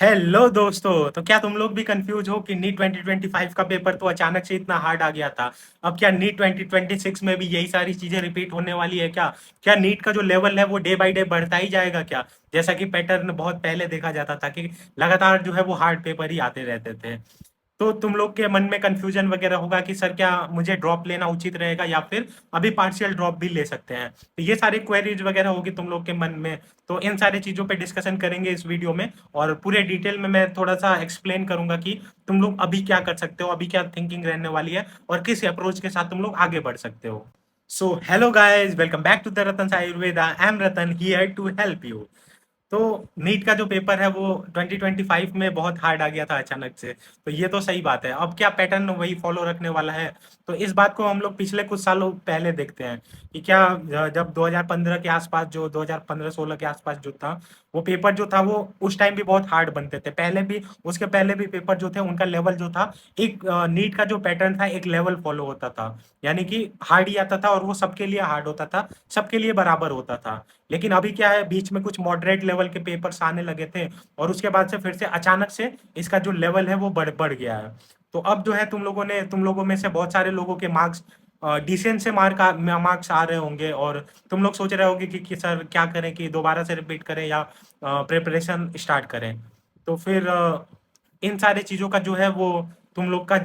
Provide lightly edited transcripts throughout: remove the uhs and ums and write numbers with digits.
Hello दोस्तों। तो क्या तुम लोग भी कंफ्यूज हो कि नीट 2025 का पेपर तो अचानक से इतना हार्ड आ गया था। अब क्या नीट 2026 में भी यही सारी चीजें रिपीट होने वाली है क्या? क्या नीट का जो लेवल है वो डे बाय डे बढ़ता ही जाएगा क्या? जैसा कि पैटर्न बहुत पहले देखा जाता था कि लगातार जो है वो हार्ड पेपर ही आते रहते थे। तो तुम लोग के मन में कंफ्यूजन वगैरह होगा कि सर क्या मुझे ड्रॉप लेना उचित रहेगा या फिर अभी पार्शियल ड्रॉप भी ले सकते हैं। तो ये सारी क्वेरीज वगैरह होगी तुम लोग के मन में। तो इन सारी चीज़ों पे डिस्कशन करेंगे इस वीडियो में। और पूरे डिटेल में मैं थोड़ा सा एक्सप्लेन करूंगा कि तुम लोग अभी क्या कर सकते हो, अभी क्या थिंकिंग रहने वाली है और किस अप्रोच के साथ तुम लोग आगे बढ़ सकते हो। So hello guys, welcome back to the Ratan Ayurveda. I am Ratan here to help you. तो नीट का जो पेपर है वो 2025 में बहुत हार्ड आ गया था अचानक से। तो ये तो सही बात है। अब क्या पैटर्न वही फॉलो रखने वाला है? तो इस बात को हम लोग पिछले कुछ सालों पहले देखते हैं कि क्या जब 2015 के आसपास, जो 2015-16 के आसपास जो था, वो पेपर जो था वो उस टाइम भी बहुत हार्ड बनते थे। पहले भी, उसके पहले भी पेपर जो थे उनका लेवल जो था, एक नीट का जो पैटर्न था एक लेवल फॉलो होता था। यानी कि हार्ड ही आता था और वो सबके लिए हार्ड होता था, सबके लिए बराबर होता था। लेकिन अभी क्या है, बीच में कुछ मॉडरेट लेवल के पेपर्स आने लगे थे और उसके बाद से फिर से अचानक से इसका जो लेवल है वो बढ़ बढ़ गया है। तो अब जो है तुम लोगों में से बहुत सारे लोगों के मार्क्स डिसेंट से मार्क्स आ रहे होंगे और तुम लोग सोच रहे होगे कि सर क्या करें, कि दोबारा से रिपीट करें या प्रिपरेशन स्टार्ट करें। तो फिर इन सारी चीज़ों का जो है वो तुम लोग का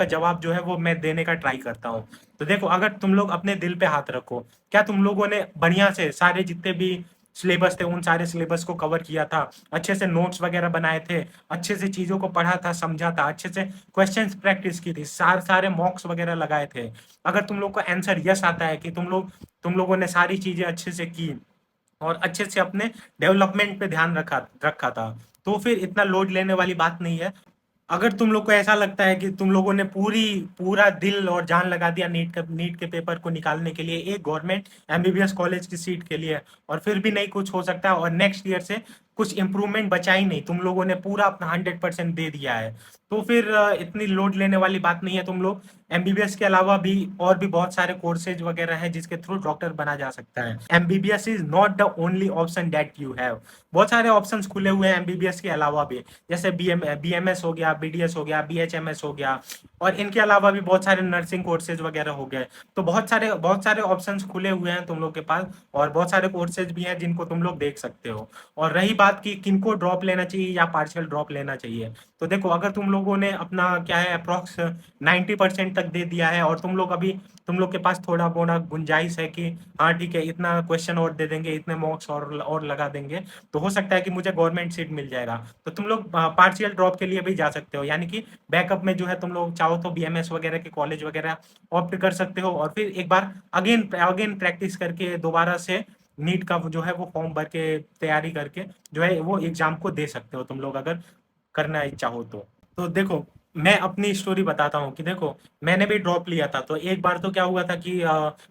जवाब जो है वो मैं देने का ट्राई करता हूँ। तो देखो, अगर तुम लोग अपने दिल पे हाथ रखो, क्या तुम लोगों ने बढ़िया से सारे जितने भी सिलेबस थे उन सारे सिलेबस को कवर किया था, अच्छे से नोट्स वगैरह बनाए थे, अच्छे से चीज़ों को पढ़ा था, समझा था, अच्छे से क्वेश्चंस प्रैक्टिस की थी, सारे सारे मॉक्स वगैरह लगाए थे? अगर तुम लोग को आंसर यस आता है कि तुम लोगों ने सारी चीज़ें अच्छे से की और अच्छे से अपने डेवलपमेंट पे ध्यान रखा रखा था, तो फिर इतना लोड लेने वाली बात नहीं है। अगर तुम लोग को ऐसा लगता है कि तुम लोगों ने पूरा दिल और जान लगा दिया नीट के पेपर को निकालने के लिए, एक गवर्नमेंट एमबीबीएस कॉलेज की सीट के लिए, और फिर भी नहीं कुछ हो सकता और नेक्स्ट ईयर से कुछ इम्प्रूवमेंट बचा ही नहीं, तुम लोगों ने पूरा अपना 100% दे दिया है, तो फिर इतनी लोड लेने वाली बात नहीं है। तुम लोग एमबीबीएस के अलावा भी और भी बहुत सारे कोर्सेज वगैरह हैं जिसके थ्रू डॉक्टर बना जा सकता है। MBBS is not the only option that you have. बहुत सारे ऑप्शंस खुले हुए हैं एमबीबीएस के अलावा भी, जैसे बीएमएस हो गया, बीडीएस हो गया, बीएचएमएस हो गया, और इनके अलावा भी बहुत सारे नर्सिंग कोर्सेज वगैरह हो गए। तो बहुत सारे ऑप्शंस खुले हुए हैं तुम लोग के पास, और बहुत सारे कोर्सेज भी हैं जिनको तुम लोग देख सकते हो। और रही बात कि किनको ड्रॉप लेना चाहिए या पार्शियल ड्रॉप लेना चाहिए, तो देखो, अगर तुम लोगों ने अपना क्या है अप्रोक्स 90% तक दे दिया है और तुम लोग के पास थोड़ा बोना गुंजाइश है कि हाँ ठीक है, इतना क्वेश्चन और दे देंगे, इतने मॉक्स और लगा देंगे, तो हो सकता है कि मुझे गवर्नमेंट सीट मिल जाएगा, तो तुम लोग पार्शियल ड्रॉप के लिए भी जा सकते हो। यानी कि बैकअप में जो है तुम लोग चाहो तो बीएमएस वगैरह के कॉलेज वगैरह ऑप्ट कर सकते हो और फिर एक बार अगेन अगेन प्रैक्टिस करके दोबारा से नीट का जो है वो फॉर्म भर के तैयारी करके जो है वो एग्जाम को दे सकते हो तुम लोग, अगर करना ही चाहो तो देखो, मैं अपनी स्टोरी बताता हूँ कि देखो, मैंने भी ड्रॉप लिया था। तो एक बार तो क्या हुआ था कि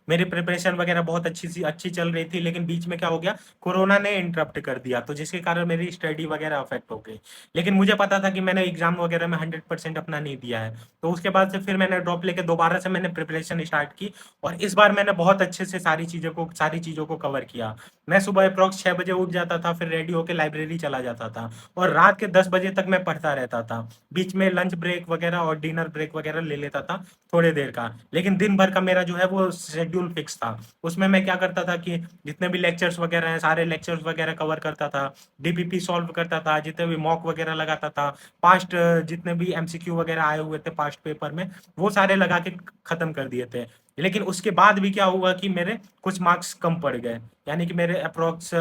मेरी प्रिपरेशन वगैरह बहुत अच्छी चल रही थी, लेकिन बीच में क्या हो गया, कोरोना ने इंटरप्ट कर दिया, तो जिसके कारण मेरी स्टडी वगैरह अफेक्ट हो गई। लेकिन मुझे पता था कि मैंने एग्जाम वगैरह में 100% अपना नहीं दिया है, तो उसके बाद से फिर मैंने ड्रॉप लेके दोबारा से मैंने प्रिपरेशन स्टार्ट की और इस बार मैंने बहुत अच्छे से सारी चीज़ों को कवर किया। मैं सुबह अप्रॉक्स 6 बजे उठ जाता था, फिर रेडी होकर लाइब्रेरी चला जाता था और रात के 10 बजे तक मैं पढ़ता रहता था। बीच में लंच ब्रेक वगैरह और डिनर ब्रेक वगैरह ले लेता था थोड़े देर का, लेकिन दिन भर का मेरा जो है वो शेड्यूल फिक्स था। उसमें मैं क्या करता था कि जितने भी लेक्चर्स वगैरह हैं सारे लेक्चर्स वगैरह कवर करता था, डीपीपी सॉल्व करता था, जितने भी मॉक वगैरह लगाता था, पास्ट जितने भी एमसीक्यू वगैरह आए हुए थे पास्ट पेपर में, वो सारे लगा के खत्म कर दिए थे। लेकिन उसके बाद भी क्या हुआ कि मेरे कुछ मार्क्स कम पड़ गए। यानी कि मेरे अप्रोक्स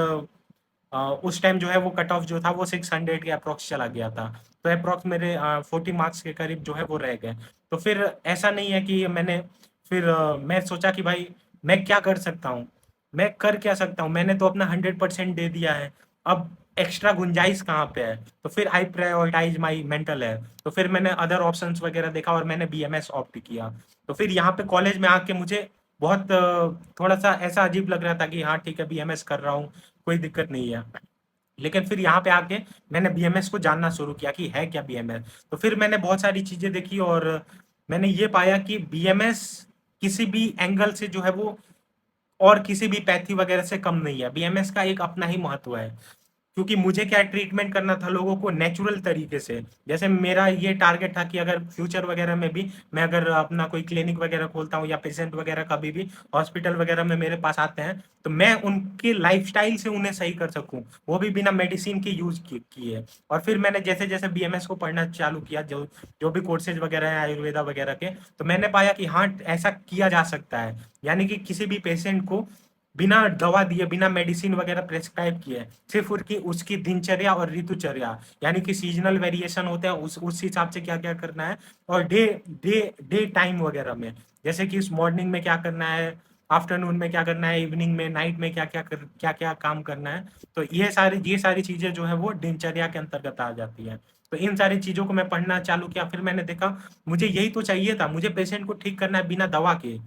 उस टाइम जो है वो कट ऑफ जो था वो 600 के अप्रोक्स चला गया था। तो अप्रोक्स मेरे 40 मार्क्स के करीब जो है वो रह गए। तो फिर ऐसा नहीं है कि मैं सोचा कि भाई मैं क्या कर सकता हूँ, मैं कर क्या सकता हूँ, मैंने तो अपना 100% दे दिया है, अब एक्स्ट्रा गुंजाइश कहाँ पे है? तो फिर आई प्रायोरिटाइज माई मेंटल हेल्थ। तो फिर मैंने अदर ऑप्शंस वगैरह देखा और मैंने बीएमएस ऑप्ट किया। तो फिर यहाँ पे कॉलेज में आके मुझे बहुत थोड़ा सा ऐसा अजीब लग रहा था कि हाँ ठीक है, बीएमएस कर रहा हूँ, कोई दिक्कत नहीं है। लेकिन फिर यहाँ पे आके मैंने बीएमएस को जानना शुरू किया कि है क्या बीएमएस। तो फिर मैंने बहुत सारी चीजें देखी और मैंने ये पाया कि बीएमएस किसी भी एंगल से जो है वो और किसी भी पैथी वगैरह से कम नहीं है। बीएमएस का एक अपना ही महत्व है। क्योंकि मुझे क्या ट्रीटमेंट करना था लोगों को नेचुरल तरीके से। जैसे मेरा ये टारगेट था कि अगर फ्यूचर वगैरह में भी मैं अगर अपना कोई क्लिनिक वगैरह खोलता हूँ या पेशेंट वगैरह कभी भी हॉस्पिटल वगैरह में मेरे पास आते हैं, तो मैं उनके लाइफस्टाइल से उन्हें सही कर सकूं, वो भी बिना मेडिसिन के यूज किए। और फिर मैंने जैसे जैसे बीएमएस को पढ़ना चालू किया, जो जो भी कोर्सेज वगैरह हैं आयुर्वेदा वगैरह के, तो मैंने पाया कि हाँ ऐसा किया जा सकता है। यानी कि किसी भी पेशेंट को बिना दवा दिए, बिना मेडिसिन वगैरह प्रेस्क्राइब किए, सिर्फ उसकी उसकी दिनचर्या और ऋतुचर्या, यानी कि सीजनल वेरिएशन होते हैं, उस हिसाब से क्या क्या करना है, और डे डे डे टाइम वगैरह में, जैसे कि इस मॉर्निंग में क्या करना है, आफ्टरनून में क्या करना है, इवनिंग में, नाइट में क्या क्या काम करना है। तो ये सारी चीजें जो है वो दिनचर्या के अंतर्गत आ जाती है। तो इन सारी चीजों को मैं पढ़ना चालू किया, फिर मैंने देखा मुझे यही तो चाहिए था, मुझे पेशेंट को ठीक करना है बिना दवा के।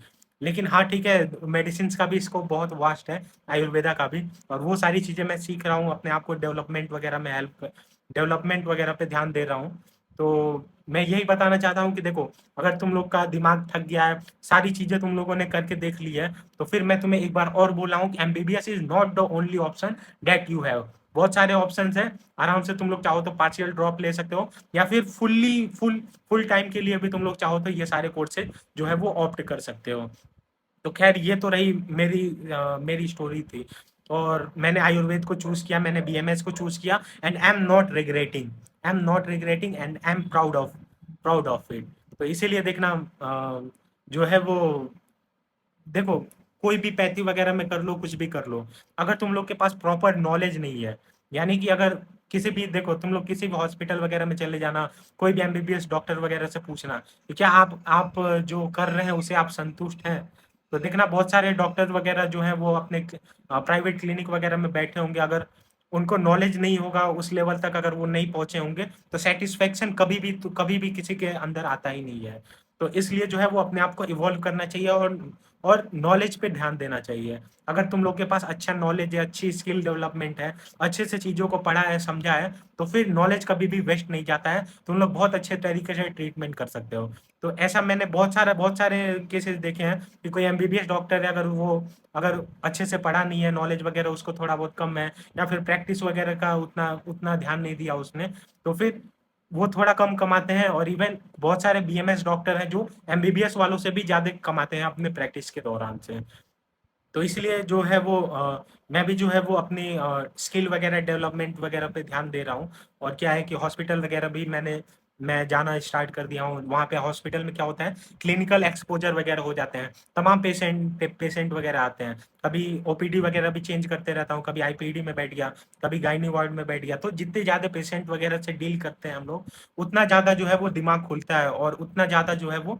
लेकिन हाँ ठीक है, मेडिसिन का भी स्कोप बहुत वास्ट है, आयुर्वेदा का भी, और वो सारी चीज़ें मैं सीख रहा हूँ, अपने आप को डेवलपमेंट वगैरह पे ध्यान दे रहा हूँ। तो मैं यही बताना चाहता हूँ कि देखो, अगर तुम लोग का दिमाग थक गया है, सारी चीज़ें तुम लोगों ने करके देख ली है, तो फिर मैं तुम्हें एक बार और बोल रहा हूँ कि MBBS is not the only option that you have. बहुत सारे ऑप्शंस हैं, आराम से तुम लोग चाहो तो पार्शियल ड्रॉप ले सकते हो, या फिर फुल टाइम के लिए भी तुम लोग चाहो तो ये सारे कोर्सेज जो है वो ऑप्ट कर सकते हो। तो खैर ये तो रही मेरी स्टोरी थी, और मैंने आयुर्वेद को चूज किया, मैंने बीएमएस को चूज किया, and I am not regretting and I am proud of it. तो इसीलिए देखना, जो है वो, देखो, कोई भी पैथी वगैरह में कर लो, कुछ भी कर लो, अगर तुम लोग के पास प्रॉपर नॉलेज नहीं है, यानी कि अगर किसी भी, देखो तुम लोग किसी भी हॉस्पिटल वगैरह में चले जाना, कोई भी एमबीबीएस डॉक्टर वगैरह से पूछना कि क्या आप जो कर रहे हैं उसे आप संतुष्ट हैं। तो देखना बहुत सारे डॉक्टर वगैरह जो हैं वो अपने प्राइवेट क्लिनिक वगैरह में बैठे होंगे, अगर उनको नॉलेज नहीं होगा उस लेवल तक, अगर वो नहीं पहुंचे होंगे, तो सेटिस्फेक्शन कभी भी किसी के अंदर आता ही नहीं है। तो इसलिए जो है वो अपने आप को इवॉल्व करना चाहिए, और नॉलेज पे ध्यान देना चाहिए। अगर तुम लोग के पास अच्छा नॉलेज है, अच्छी स्किल डेवलपमेंट है, अच्छे से चीज़ों को पढ़ा है, समझा है, तो फिर नॉलेज कभी भी वेस्ट नहीं जाता है, तुम लोग बहुत अच्छे तरीके से ट्रीटमेंट कर सकते हो। तो ऐसा मैंने बहुत सारे केसेस देखे हैं कि कोई एमबीबीएस डॉक्टर है, अगर अच्छे से पढ़ा नहीं है, नॉलेज वगैरह उसको थोड़ा बहुत कम है, या फिर प्रैक्टिस वगैरह का उतना उतना ध्यान नहीं दिया उसने, तो फिर वो थोड़ा कम कमाते हैं। और इवन बहुत सारे बीएमएस डॉक्टर हैं जो एमबीबीएस वालों से भी ज़्यादा कमाते हैं अपने प्रैक्टिस के दौरान से। तो इसलिए जो है वो मैं भी जो है वो अपनी स्किल वगैरह डेवलपमेंट वगैरह पे ध्यान दे रहा हूँ। और क्या है कि हॉस्पिटल वगैरह भी मैं जाना स्टार्ट कर दिया हूँ। वहाँ पे हॉस्पिटल में क्या होता है, क्लिनिकल एक्सपोजर वगैरह हो जाते हैं, तमाम पेशेंट वगैरह आते हैं, कभी ओपीडी वगैरह भी चेंज करते रहता हूँ, कभी आईपीडी में बैठ गया, कभी गायनी वार्ड में बैठ गया। तो जितने ज़्यादा पेशेंट वगैरह से डील करते हैं हम लोग, उतना ज़्यादा जो है वो दिमाग खुलता है, और उतना ज़्यादा जो है वो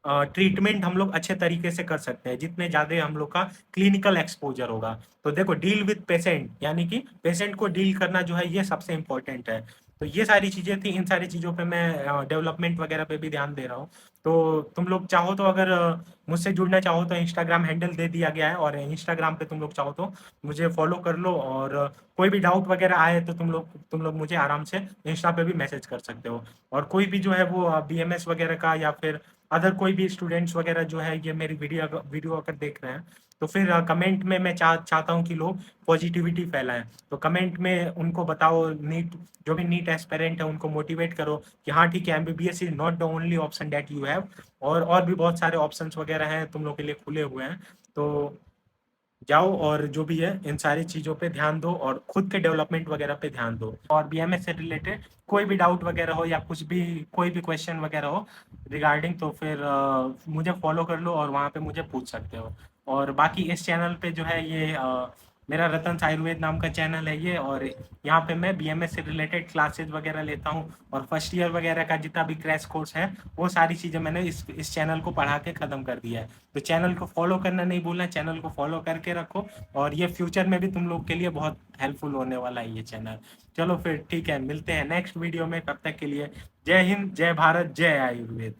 ट्रीटमेंट हम लोग अच्छे तरीके से कर सकते हैं, जितने ज़्यादा हम लोग का क्लिनिकल एक्सपोजर होगा। तो देखो, डील विद पेशेंट, यानी कि पेशेंट को डील करना जो है ये सबसे इम्पोर्टेंट है। तो ये सारी चीज़ें थी, इन सारी चीज़ों पे मैं डेवलपमेंट वगैरह पे भी ध्यान दे रहा हूँ। तो तुम लोग चाहो तो, अगर मुझसे जुड़ना चाहो तो इंस्टाग्राम हैंडल दे दिया गया है, और इंस्टाग्राम पे तुम लोग चाहो तो मुझे फॉलो कर लो, और कोई भी डाउट वगैरह आए तो तुम लोग मुझे आराम से इंस्टा पे भी मैसेज कर सकते हो। और कोई भी जो है वो बीएमएस वगैरह का, या फिर अदर कोई भी स्टूडेंट्स वगैरह जो है ये मेरी वीडियो अगर देख रहे हैं, तो फिर कमेंट में मैं चाहता हूँ कि लोग पॉजिटिविटी फैलाएं। तो कमेंट में उनको बताओ, जो भी नीट एस्पिरेंट है उनको मोटिवेट करो कि हाँ ठीक है, MBBS is not the only option that you have, और भी बहुत सारे ऑप्शंस वगैरह हैं तुम लोग के लिए खुले हुए हैं। तो जाओ, और जो भी है इन सारी चीज़ों पे ध्यान दो, और खुद के डेवलपमेंट वगैरह पे ध्यान दो। और बीएमएस से रिलेटेड कोई भी डाउट वगैरह हो, या कुछ भी, कोई भी क्वेश्चन वगैरह हो रिगार्डिंग, तो फिर मुझे फॉलो कर लो और वहाँ पे मुझे पूछ सकते हो। और बाकी इस चैनल पे जो है ये मेरा रतन आयुर्वेद नाम का चैनल है ये, और यहाँ पे मैं बीएमएस से रिलेटेड क्लासेस वगैरह लेता हूँ, और फर्स्ट ईयर वगैरह का जितना भी क्रैश कोर्स है, वो सारी चीज़ें मैंने इस चैनल को पढ़ा के ख़त्म कर दिया है। तो चैनल को फॉलो करना नहीं भूलना, चैनल को फॉलो करके रखो, और ये फ्यूचर में भी तुम लोग के लिए बहुत हेल्पफुल होने वाला है ये चैनल। चलो फिर ठीक है, मिलते हैं नेक्स्ट वीडियो में, तब तक के लिए जय हिंद, जय भारत, जय आयुर्वेद।